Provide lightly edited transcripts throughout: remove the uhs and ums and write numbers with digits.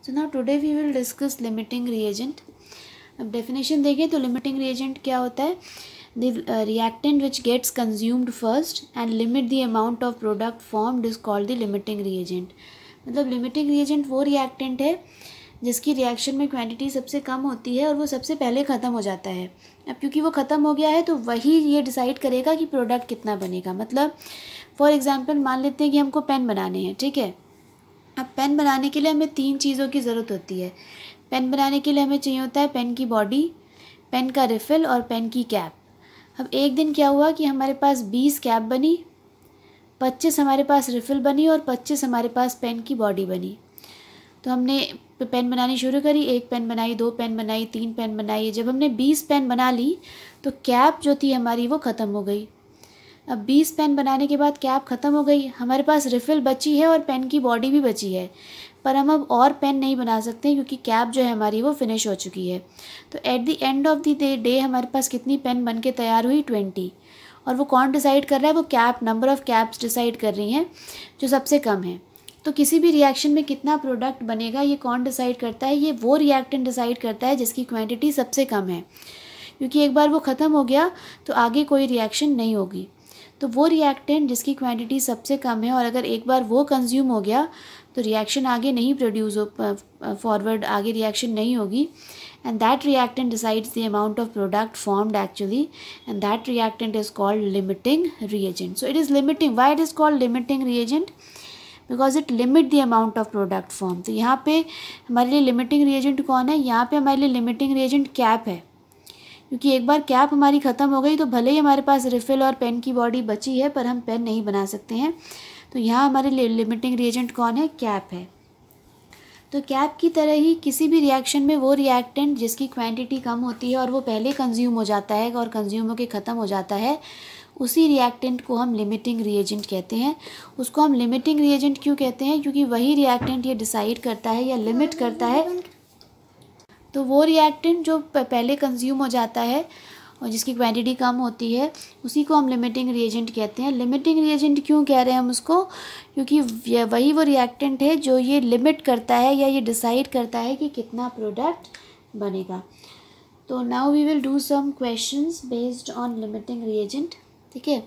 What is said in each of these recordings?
So now today we will discuss limiting reagent. अब definition देखें तो limiting reagent क्या होता है? The reactant which gets consumed first and limit the amount of product formed is called the limiting reagent. मतलब limiting reagent वो reactant है जिसकी रिएक्शन में क्वांटिटी सबसे कम होती है और वो सबसे पहले ख़त्म हो जाता है. अब क्योंकि वो ख़त्म हो गया है तो वही ये डिसाइड करेगा कि प्रोडक्ट कितना बनेगा. मतलब फॉर एग्जांपल मान लेते हैं कि हमको पेन बनाने हैं, ठीक है. अब पेन बनाने के लिए हमें 3 चीज़ों की ज़रूरत होती है. पेन बनाने के लिए हमें चाहिए होता है पेन की बॉडी, पेन का रिफ़िल और पेन की कैप. अब एक दिन क्या हुआ कि हमारे पास 20 कैप बनी, 25 हमारे पास रिफ़िल बनी और 25 हमारे पास पेन की बॉडी बनी. तो हमने पेन बनानी शुरू करी. 1 पेन बनाई, 2 पेन बनाई, 3 पेन बनाई. जब हमने 20 पेन बना ली तो कैप जो थी हमारी वो ख़त्म हो गई. अब 20 पेन बनाने के बाद कैप ख़त्म हो गई. हमारे पास रिफ़िल बची है और पेन की बॉडी भी बची है, पर हम अब और पेन नहीं बना सकते क्योंकि कैप जो है हमारी वो फिनिश हो चुकी है. तो at the end of the day हमारे पास कितनी पेन बन के तैयार हुई? 20. और वो कौन डिसाइड कर रहा है? वो cap, number of caps decide कर रही हैं जो सबसे कम है. तो किसी भी रिएक्शन में कितना प्रोडक्ट बनेगा ये कौन डिसाइड करता है? ये वो रिएक्टेंट डिसाइड करता है जिसकी क्वांटिटी सबसे कम है, क्योंकि एक बार वो ख़त्म हो गया तो आगे कोई रिएक्शन नहीं होगी. तो वो रिएक्टेंट जिसकी क्वांटिटी सबसे कम है और अगर एक बार वो कंज्यूम हो गया तो रिएक्शन आगे नहीं प्रोड्यूस हो, फॉरवर्ड आगे रिएक्शन नहीं होगी. And that reactant decides the amount of product formed actually, and that reactant is called limiting reagent. So it is limiting. Why it is called limiting reagent? Because it limit the amount of product form. तो यहाँ पे हमारे लिए limiting reagent कौन है? यहाँ पे हमारे लिए लिमिटिंग रिएजेंट कैप है, क्योंकि एक बार कैप हमारी ख़त्म हो गई तो भले ही हमारे पास रिफ़िल और पेन की बॉडी बची है पर हम पेन नहीं बना सकते हैं. तो यहाँ हमारे लिए लिमिटिंग रिएजेंट कौन है? कैप है. तो कैप की तरह ही किसी भी रिएक्शन में वो रिएक्टेंट जिसकी क्वांटिटी कम होती है और वो पहले कंज्यूम हो जाता है और कंज्यूम होकर ख़त्म हो जाता है, उसी रिएक्टेंट को हम लिमिटिंग रिएजेंट कहते हैं. उसको हम लिमिटिंग रिएजेंट क्यों कहते हैं? क्योंकि वही रिएक्टेंट ये डिसाइड करता है या लिमिट करता है. तो वो रिएक्टेंट जो पहले कंज्यूम हो जाता है और जिसकी क्वांटिटी कम होती है उसी को हम लिमिटिंग रिएजेंट कहते हैं. लिमिटिंग रिएजेंट क्यों कह रहे हैं हम उसको? क्योंकि वही वो रिएक्टेंट है जो ये लिमिट करता है या ये डिसाइड करता है कि कितना प्रोडक्ट बनेगा. तो now we will do some questions based on limiting reagent. ठीक है,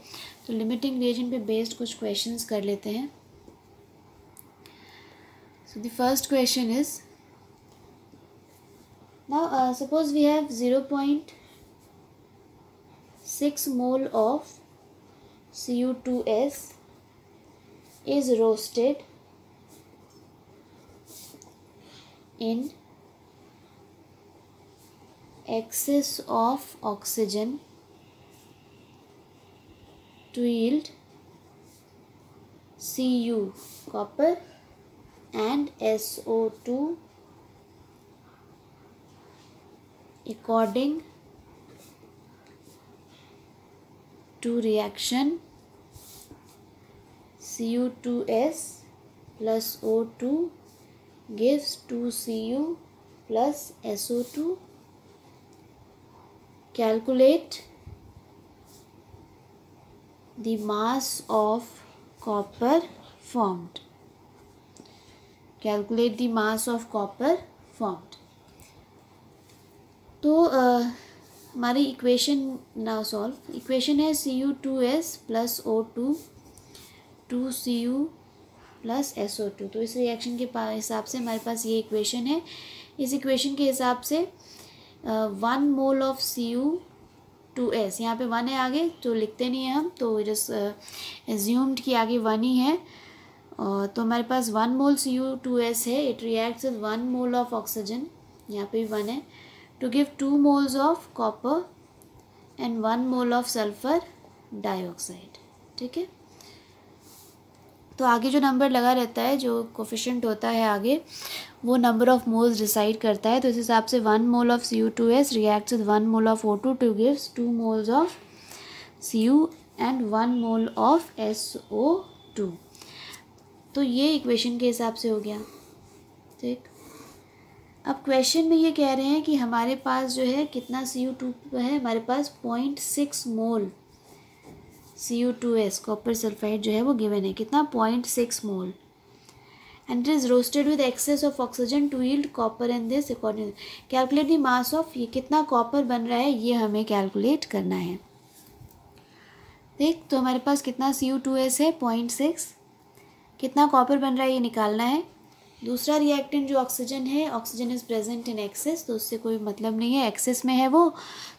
तो लिमिटिंग रिएजेंट पे बेस्ड कुछ क्वेश्चंस कर लेते हैं. So the first question is, now suppose we have 0.6 mole of Cu2s is roasted in excess of oxygen to yield Cu copper and SO2 according to reaction Cu2s plus O2 gives 2Cu plus SO2. Calculate the mass of copper formed. Calculate the mass of copper formed. तो हमारी equation now solve. Equation है Cu2s plus O2 2Cu plus SO2. तो इस reaction के हिसाब से हमारे पास ये इक्वेशन है. इस इक्वेशन के हिसाब से 1 मोल ऑफ Cu2s, यहाँ पे 1 है आगे तो लिखते नहीं हैं हम, तो जस्ट एज्यूम्ड कि आगे 1 ही है. तो हमारे पास 1 मोल Cu2s है. It reacts with 1 mole of oxygen, यहाँ पे भी 1 है, to give 2 moles of copper and 1 mole of sulfur dioxide. ठीक है, तो आगे जो नंबर लगा रहता है, जो कोफिशिएंट होता है आगे, वो नंबर ऑफ मोल्स डिसाइड करता है. तो इस हिसाब से 1 mole of Cu2s reacts with 1 mole of O2 two gives 2 moles of Cu and 1 mole of SO2. तो ये इक्वेशन के हिसाब से हो गया. ठीक, अब क्वेश्चन में ये कह रहे हैं कि हमारे पास जो है कितना Cu2 है? हमारे पास 0.6 मोल Cu2s कॉपर सल्फाइड जो है वो गिवन है. कितना? 0.6 मोल. and it is roasted with excess of oxygen to yield copper and this according. Calculate the mass of, ये कितना कॉपर बन रहा है ये हमें कैलकुलेट करना है. देख तो हमारे पास कितना Cu2s है 0.6. कितना कॉपर बन रहा है ये निकालना है. दूसरा रिएक्टेंट जो ऑक्सीजन है, oxygen is present in excess, तो उससे कोई मतलब नहीं है, एक्सेस में है वो,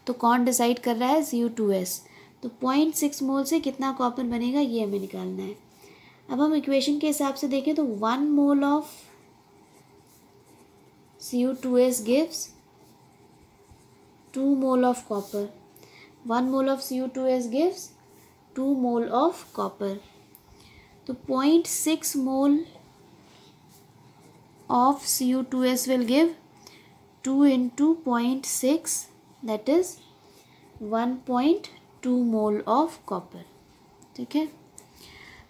तो कौन डिसाइड कर रहा है, Cu2s. तो 0.6 मोल से कितना कॉपर बनेगा ये हमें निकालना है. अब हम इक्वेशन के हिसाब से देखें तो 1 mole of Cu2s gives 2 mole of copper. 1 mole of Cu2s gives 2 mole of copper. तो 0.6 मोल of Cu2s will give 2 into 0.6, that is 1.2 mole of copper. ठीक है,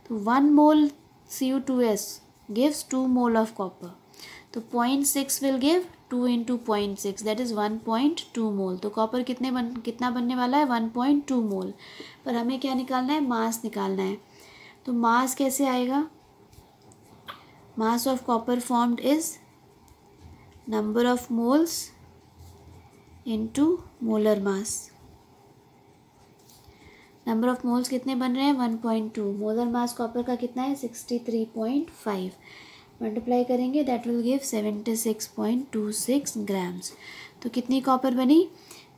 तो 1 mole Cu2s gives 2 mole of copper, तो 0.6 will give 2 into 0.6, that is 1.2 mole. तो copper कितना बनने वाला है 1.2 मोल. पर हमें क्या निकालना है, मास निकालना है. तो मास कैसे आएगा, mass of copper formed is number of moles into molar mass. Number of moles कितने बन रहे हैं 1.2. मोलर मास कॉपर का कितना है 63.5. मल्टीप्लाई करेंगे दैट विल गिव 76.26 ग्राम्स. तो कितनी कॉपर बनी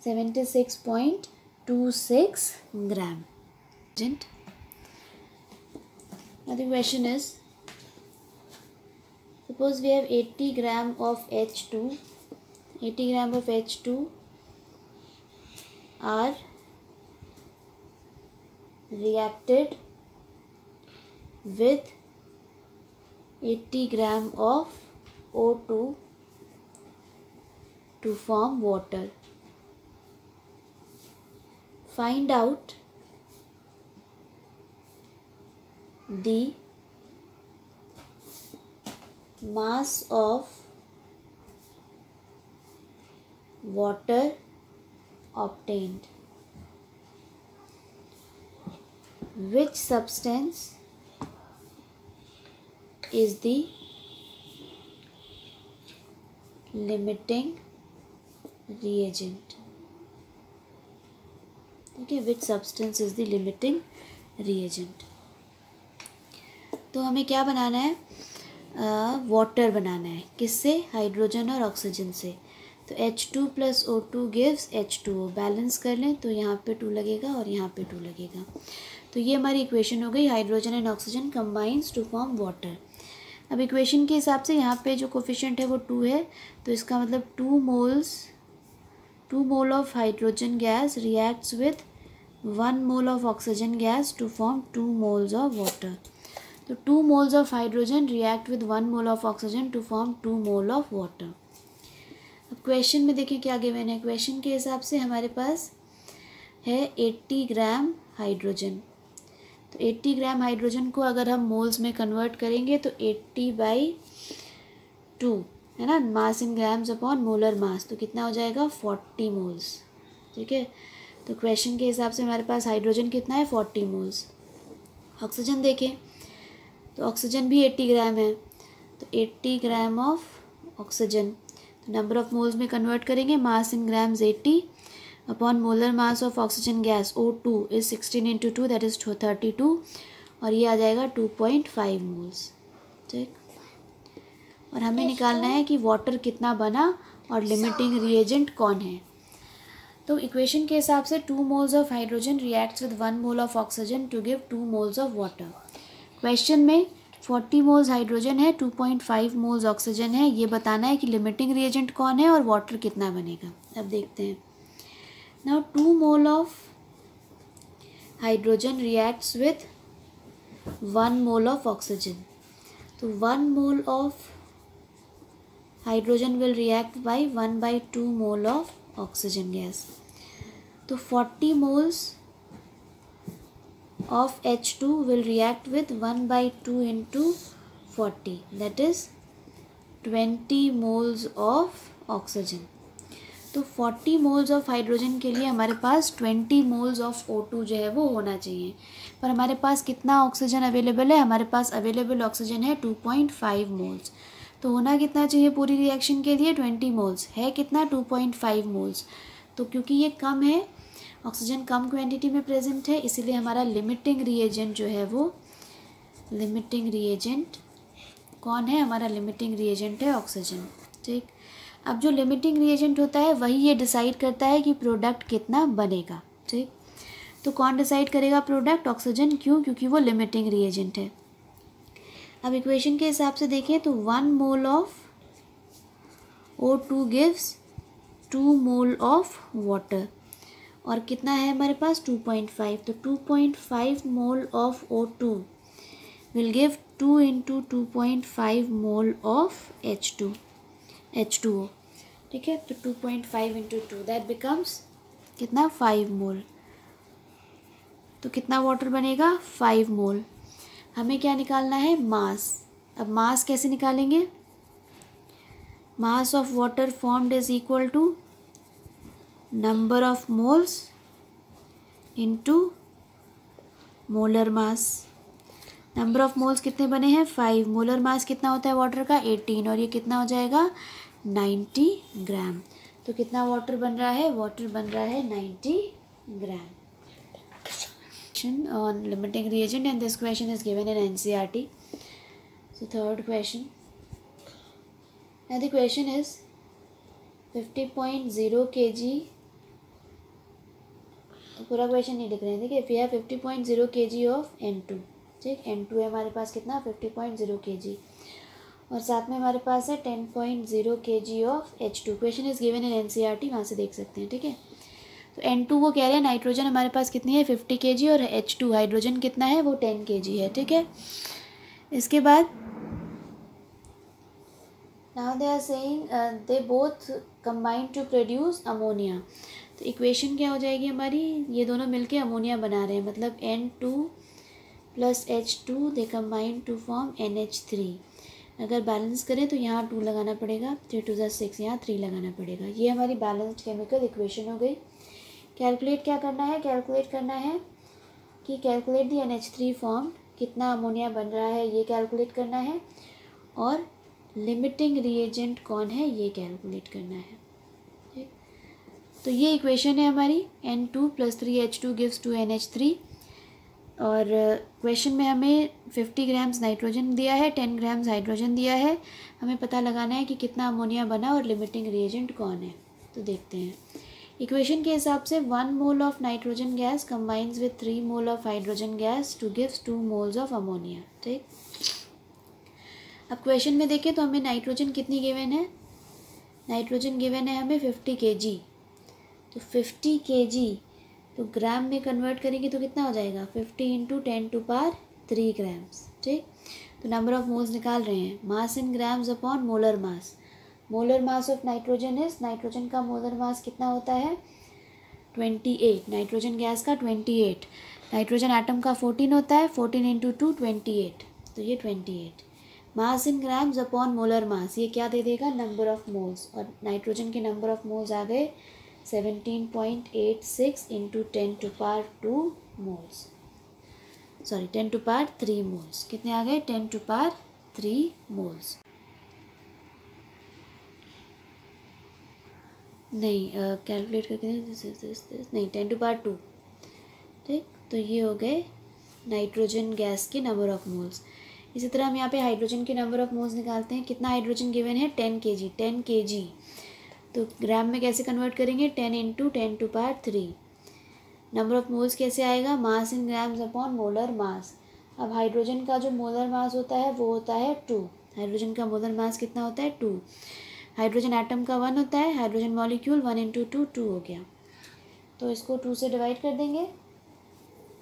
76.26 ग्राम. Now the question is, suppose we have 80 gram of H2. 80 gram of H2 are reacted with 80 gram of O2 to form water. Find out the mass of water obtained. Which substance is the limiting reagent? Okay, which substance is the limiting reagent? तो हमें क्या बनाना है, water बनाना है. किससे, hydrogen और oxygen से. तो H2 plus O2 gives H2O. Balance कर लें तो यहाँ पे 2 लगेगा और यहाँ पे 2 लगेगा. तो ये हमारी इक्वेशन हो गई, hydrogen and oxygen combines to form water. अब इक्वेशन के हिसाब से यहाँ पे जो कोफिशिएंट है वो 2 है, तो इसका मतलब 2 mole of hydrogen gas reacts with 1 mole of oxygen gas to form 2 moles of water. तो 2 moles of hydrogen react with 1 mole of oxygen to form 2 mole of water. अब क्वेश्चन में देखिए क्या गिवन है. क्वेश्चन के हिसाब से हमारे पास है 80 ग्राम हाइड्रोजन. तो 80 ग्राम हाइड्रोजन को अगर हम मोल्स में कन्वर्ट करेंगे तो 80/2 है ना, mass in grams upon molar mass, तो कितना हो जाएगा 40 मोल्स. ठीक है, तो क्वेश्चन के हिसाब से हमारे पास हाइड्रोजन कितना है 40 मोल्स. ऑक्सीजन देखें तो ऑक्सीजन भी 80 ग्राम है, तो 80 ग्राम ऑफ ऑक्सीजन, तो नंबर ऑफ मोल्स में कन्वर्ट करेंगे, mass in grams 80 upon molar mass of oxygen gas O2 is 16 into 2 that is 32, और ये आ जाएगा 2.5 मोल्स. ठीक, और हमें निकालना है कि वाटर कितना बना और लिमिटिंग रिएजेंट कौन है. तो इक्वेशन के हिसाब से 2 moles of hydrogen reacts with 1 mole of oxygen to give 2 moles of water. Question में 40 मोल्स हाइड्रोजन है, 2.5 मोल्स ऑक्सीजन है, ये बताना है कि लिमिटिंग रिएजेंट कौन है और वाटर कितना बनेगा. अब देखते हैं. Now 2 mole of hydrogen reacts with 1 mole of oxygen. तो 1 mole of hydrogen will react by 1/2 mole of oxygen gas. तो 40 moles of H2 will react with 1/2 into 40, that is 20 moles of oxygen. तो 40 moles of hydrogen के लिए हमारे पास 20 moles of O2 जो है वो होना चाहिए. और हमारे पास कितना ऑक्सीजन अवेलेबल है, हमारे पास अवेलेबल ऑक्सीजन है 2.5 मोल्स। तो होना कितना चाहिए पूरी रिएक्शन के लिए 20 मोल्स, है कितना 2.5 मोल्स। तो क्योंकि ये कम है, ऑक्सीजन कम क्वांटिटी में प्रेजेंट है, इसीलिए हमारा लिमिटिंग रिएजेंट जो है वो, लिमिटिंग रिएजेंट कौन है, हमारा लिमिटिंग रिएजेंट है ऑक्सीजन। ठीक, अब जो लिमिटिंग रिएजेंट होता है वही ये डिसाइड करता है कि प्रोडक्ट कितना बनेगा। ठीक, तो कौन डिसाइड करेगा प्रोडक्ट, ऑक्सीजन। क्यों, क्योंकि वो लिमिटिंग रिएजेंट है। अब इक्वेशन के हिसाब से देखें तो 1 mole of O2 gives 2 mole of water, और कितना है हमारे पास 2.5, तो 2.5 mole of O2 will give 2 into 2.5 mole of H2O। ठीक है, तो 2.5 इंटू 2 दैट बिकम्स कितना 5 मोल। तो कितना वाटर बनेगा 5 मोल। हमें क्या निकालना है, मास। अब मास कैसे निकालेंगे, mass of water formed is equal to number of moles into molar mass. Number of moles कितने बने हैं 5, मोलर मास कितना होता है वाटर का 18, और ये कितना हो जाएगा 90 ग्राम। तो कितना वाटर बन रहा है, वाटर बन रहा है 90 ग्राम। On limiting reagent, and this question is given in NCERT. So third question. Now the question is 50.0 kg. पूरा क्वेश्चन नहीं लिख रहे हैं, देखिए if we have 50.0 kg of N2, ठीक, N2 है हमारे पास कितना 50.0 kg, और साथ में हमारे पास है 10.0 kg of H2। Question is given in NCERT, वहाँ से देख सकते हैं। ठीक है, तो N2 वो कह रहे हैं नाइट्रोजन हमारे पास कितनी है 50 kg, और H2 हाइड्रोजन कितना है वो 10 kg है। ठीक है, इसके बाद now they are saying they both combine to produce ammonia. तो इक्वेशन क्या हो जाएगी हमारी, ये दोनों मिलके अमोनिया बना रहे हैं, मतलब N2 plus H2 they combine to form NH3। अगर बैलेंस करें तो यहाँ 2 लगाना पड़ेगा, 3 2 6, यहाँ 3 लगाना पड़ेगा। ये हमारी बैलेंस्ड केमिकल इक्वेशन हो गई। कैलकुलेट क्या करना है, कैलकुलेट करना है कि कैलकुलेट दी NH3 फॉर्म, कितना अमोनिया बन रहा है ये कैलकुलेट करना है, और लिमिटिंग रिएजेंट कौन है ये कैलकुलेट करना है। ठीक, तो ये इक्वेशन है हमारी, N2 plus 3H2 gives 2NH3, और क्वेश्चन में हमें 50 ग्राम्स नाइट्रोजन दिया है, 10 ग्राम्स हाइड्रोजन दिया है। हमें पता लगाना है कि कितना अमोनिया बना और लिमिटिंग रिएजेंट कौन है। तो देखते हैं, इक्वेशन के हिसाब से 1 mole of nitrogen gas combines with 3 mole of hydrogen gas two gives 2 moles of ammonia. ठीक, अब क्वेश्चन में देखें तो हमें नाइट्रोजन कितनी गिवन है, नाइट्रोजन गिवन है हमें 50 kg। तो 50 kg तो ग्राम में कन्वर्ट करेंगे तो कितना हो जाएगा 50 इंटू 10⁻³ ग्राम्स। ठीक, तो नंबर ऑफ मोल्स निकाल रहे हैं, mass in grams upon molar mass. Molar mass of nitrogen is, nitrogen का मोलर मास कितना होता है 28, नाइट्रोजन गैस का 28, नाइट्रोजन एटम का 14 होता है, 14 इंटू 2 28, तो ये 28। Mass in grams upon molar mass, ये क्या दे देगा नंबर ऑफ मोल्स, और नाइट्रोजन के नंबर ऑफ मोल्स आ गए 17.86 इंटू 10⁻² मोल्स, सॉरी 10⁻³ मोल्स। कितने आ गए 10⁻³ मोल्स। नहीं कैलकुलेट करके नहीं 10⁻²। ठीक, तो ये हो गए नाइट्रोजन गैस के नंबर ऑफ मोल्स। इसी तरह हम यहाँ पे हाइड्रोजन के नंबर ऑफ मोल्स निकालते हैं। कितना हाइड्रोजन गिवन है 10 kg, 10 kg तो ग्राम में कैसे कन्वर्ट करेंगे 10 इंटू 10⁻³ नंबर ऑफ मोल्स कैसे आएगा, mass in grams upon molar mass. अब हाइड्रोजन का जो मोलर मास होता है वो होता है 2, हाइड्रोजन का मोलर मास कितना होता है 2, हाइड्रोजन एटम का 1 होता है, हाइड्रोजन मॉलिक्यूल 1 इंटू 2 2 हो गया। तो इसको 2 से डिवाइड कर देंगे,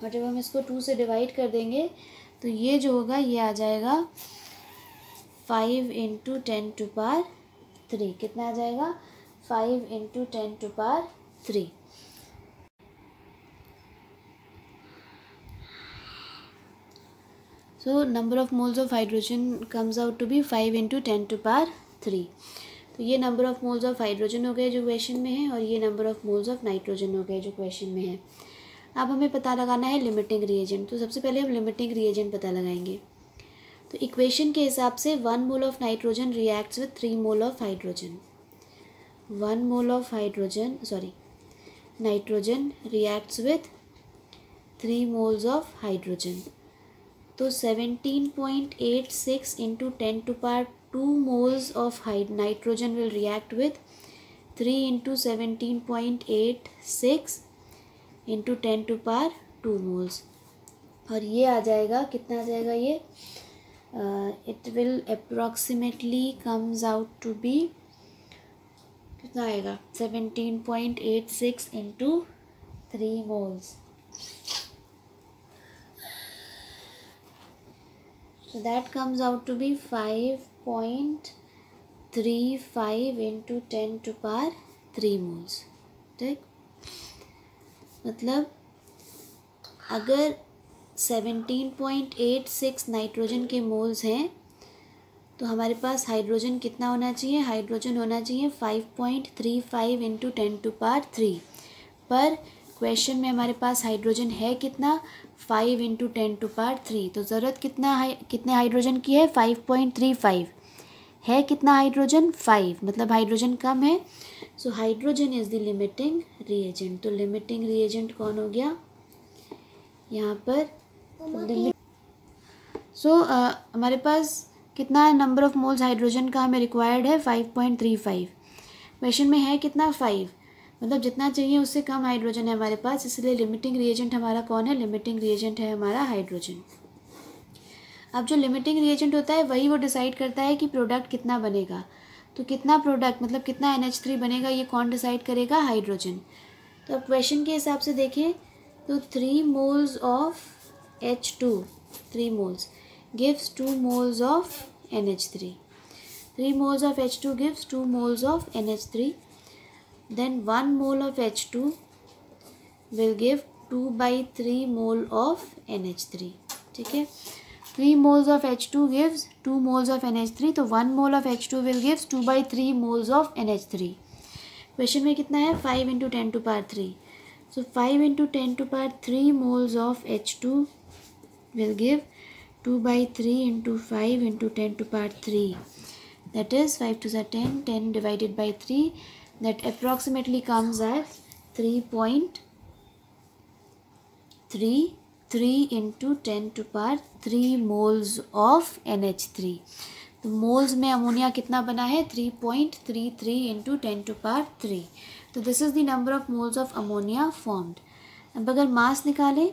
और जब हम इसको 2 से डिवाइड कर देंगे तो ये जो होगा ये आ जाएगा 5 इंटू 10⁻³ कितना आ जाएगा 5 into 10⁻³। So number of moles of hydrogen comes out to be 5 into 10⁻³। तो ये number of moles of hydrogen हो गए जो क्वेश्चन में है, और ये number of moles of nitrogen हो गए जो क्वेश्चन में है। अब हमें पता लगाना है लिमिटिंग रिएजेंट। तो सबसे पहले हम लिमिटिंग रिएजेंट पता लगाएंगे। तो इक्वेशन के हिसाब से 1 mole of nitrogen reacts with 3 mole of hydrogen. 1 mole of nitrogen reacts with 3 moles of hydrogen. तो 17.86 into 10 to power 2 moles of nitrogen will react with 3 into 17.86 into 10 to power 2 moles. और ये आ जाएगा, कितना आ जाएगा ये, it will approximately comes out to be, कितना आएगा, 17.86 into 3 moles. So that comes out to be 5.35 into 10 to power 3 moles। ठीक, मतलब अगर 17.86 नाइट्रोजन के मोल्स हैं तो हमारे पास हाइड्रोजन कितना होना चाहिए, हाइड्रोजन होना चाहिए 5.35 इंटू 10 टू पावर 3। पर क्वेश्चन में हमारे पास हाइड्रोजन है कितना, 5 इंटू 10 टू पावर 3। तो ज़रूरत कितने हाइड्रोजन की है, 5.35 है। कितना हाइड्रोजन, 5, मतलब हाइड्रोजन कम है। So hydrogen is the limiting reagent. तो लिमिटिंग रिएजेंट कौन हो गया यहाँ पर, हमारे पास कितना नंबर ऑफ मोल्स हाइड्रोजन का हमें रिक्वायर्ड है, 5.35। क्वेश्चन में है कितना, 5, मतलब जितना चाहिए उससे कम हाइड्रोजन है हमारे पास, इसलिए लिमिटिंग रिएजेंट हमारा कौन है, लिमिटिंग रिएजेंट है हमारा हाइड्रोजन। अब जो लिमिटिंग रिएजेंट होता है वही वो डिसाइड करता है कि प्रोडक्ट कितना बनेगा। तो कितना प्रोडक्ट मतलब कितना NH3 बनेगा, ये कौन डिसाइड करेगा, हाइड्रोजन। तो अब क्वेश्चन के हिसाब से देखें तो 3 moles of H2, 3 moles gives 2 moles of NH3। 3 moles of H2 gives 2 moles of NH3। Then 1 mole of H2 will give 2/3 mole of NH3। ठीक है, 3 moles of H2 gives 2 moles of NH3, तो 1 mole of H2 will gives 2/3 moles of NH3। Question में कितना है, 5 into 10 to power 3। So 5 into 10 to power 3 moles of H2 will give 2/3 into 5 into 10 to power 3, that is 5 to the 10, 10 divided by 3, that approximately comes as 3.33 into 10 to power 3 moles of NH3। तो moles में ammonia कितना बना है, 3.33 into 10 to power 3। तो this is the number of moles of ammonia formed. अब अगर मास निकालें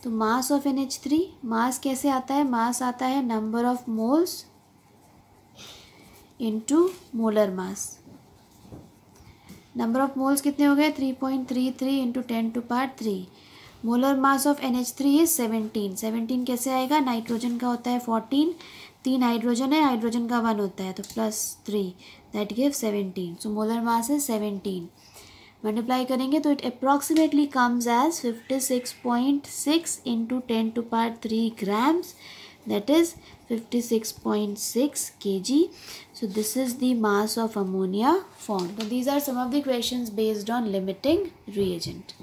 तो मास ऑफ NH3, मास कैसे आता है, मास आता है number of moles into molar mass. Number of moles कितने हो गए, 3.33 into 10 to power 3। Molar mass of NH3 is 17। 17 कैसे आएगा, नाइट्रोजन का होता है 14, 3 हाइड्रोजन है, हाइड्रोजन का 1 होता है, तो +3 that give 17। So molar mass है 17। मल्टीप्लाई करेंगे तो it approximately comes as 56.6 into 10 to power 3 grams, that is 56.6 kg. So this is the mass of ammonia formed. So these are some of the questions based on limiting reagent.